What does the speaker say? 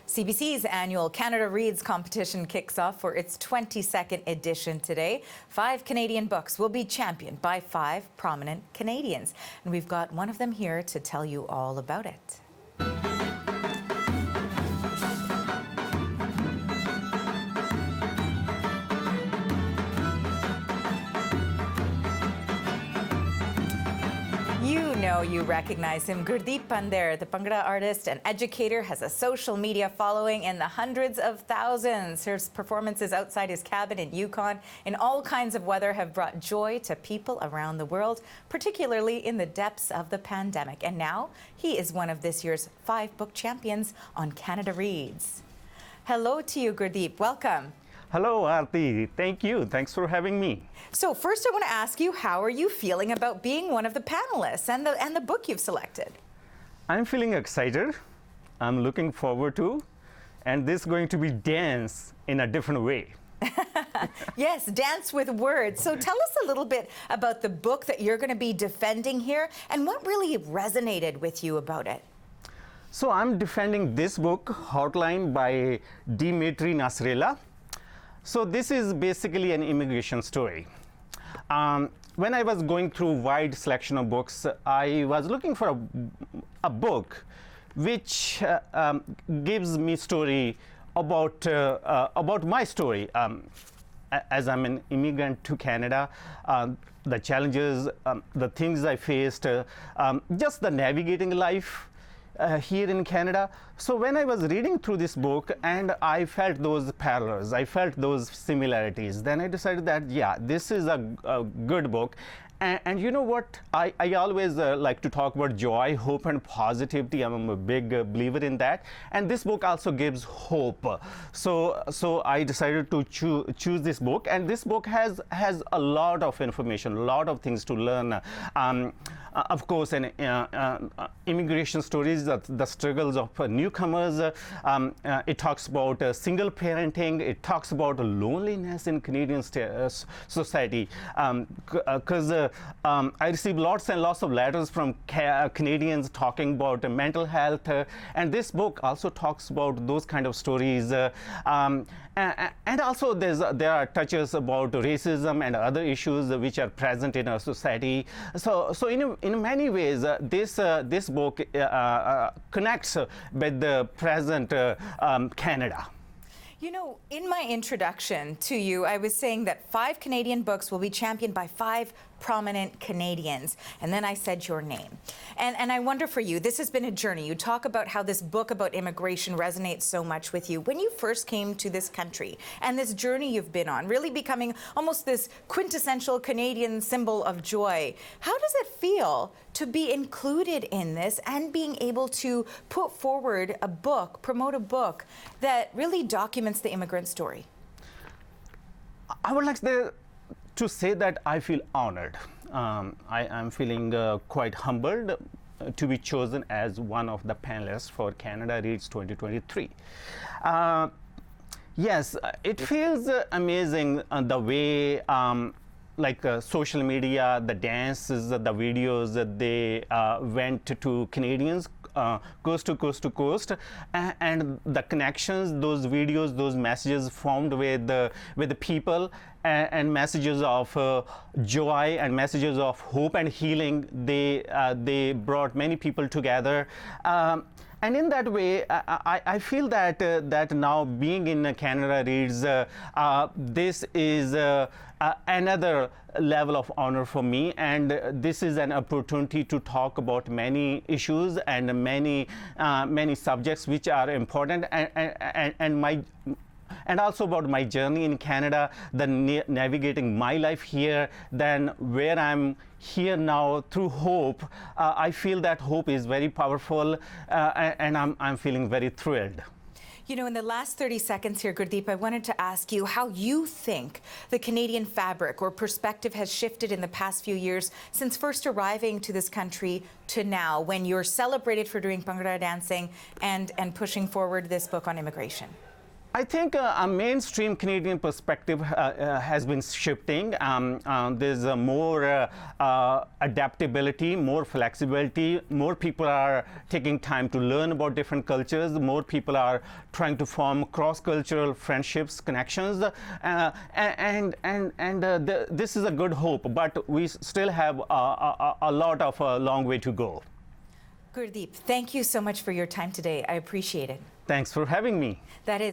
CBC's annual Canada Reads competition kicks off for its 22nd edition today. 5 Canadian books will be championed by 5 prominent Canadians. And we've got one of them here to tell you all about it. You recognize him. Gurdeep Pandher, the Bhangra artist and educator, has a social media following in the hundreds of thousands. His performances outside his cabin in Yukon in all kinds of weather have brought joy to people around the world, particularly in the depths of the pandemic. And now he is one of this year's 5 book champions on Canada Reads. Hello to you, Gurdeep. Welcome. Hello, Aarti. Thank you. Thanks for having me. So first I want to ask you, how are you feeling about being one of the panelists and the book you've selected? I'm feeling excited. I'm looking forward to, and this is going to be dance in a different way. Yes, dance with words. So tell us a little bit about the book that you're going to be defending here and what really resonated with you about it. So I'm defending this book, Hotline by Dimitri Nasralla. So this is basically an immigration story. When I was going through a wide selection of books, I was looking for a book which gives me story about my story. As I'm an immigrant to Canada, the challenges, the things I faced, just the navigating life here in Canada. So when I was reading through this book and I felt those parallels, I felt those similarities, then I decided that, yeah, this is a good book. And you know what? I always like to talk about joy, hope, and positivity. I'm a big believer in that. And this book also gives hope. So I decided to choose this book. And this book has a lot of information, a lot of things to learn. Of course, immigration stories, the struggles of newcomers. It talks about single parenting. It talks about loneliness in Canadian society. Because I received lots and lots of letters from Canadians talking about mental health. And this book also talks about those kind of stories. And also there are touches about racism and other issues which are present in our society. So in many ways, this book connects with the present Canada. You know, in my introduction to you, I was saying that 5 Canadian books will be championed by 5 prominent Canadians. And then I said your name. And I wonder for you, this has been a journey. You talk about how this book about immigration resonates so much with you. When you first came to this country and this journey you've been on, really becoming almost this quintessential Canadian symbol of joy, how does it feel to be included in this and being able to put forward a book, promote a book that really documents the immigrant story? I would like to say that I feel honored. I am feeling quite humbled to be chosen as one of the panelists for Canada Reads 2023. Yes, it feels amazing the way social media, the dances, the videos that they went to Canadians coast to coast to coast, and the connections, those videos, those messages formed with the people, and messages of joy and messages of hope and healing. They brought many people together. And in that way, I feel that now being in Canada Reads, this is another level of honor for me, and this is an opportunity to talk about many issues and many subjects which are important, and also about my journey in Canada, navigating my life here, then where I'm here now through hope. I feel that hope is very powerful, and I'm feeling very thrilled. You know, in the last 30 seconds here, Gurdeep, I wanted to ask you how you think the Canadian fabric or perspective has shifted in the past few years since first arriving to this country to now, when you're celebrated for doing Bhangra dancing and pushing forward this book on immigration. I think a mainstream Canadian perspective has been shifting. There's more adaptability, more flexibility. More people are taking time to learn about different cultures. More people are trying to form cross-cultural friendships, connections, this is a good hope. But we still have a lot of a long way to go. Gurdeep, thank you so much for your time today. I appreciate it. Thanks for having me. That is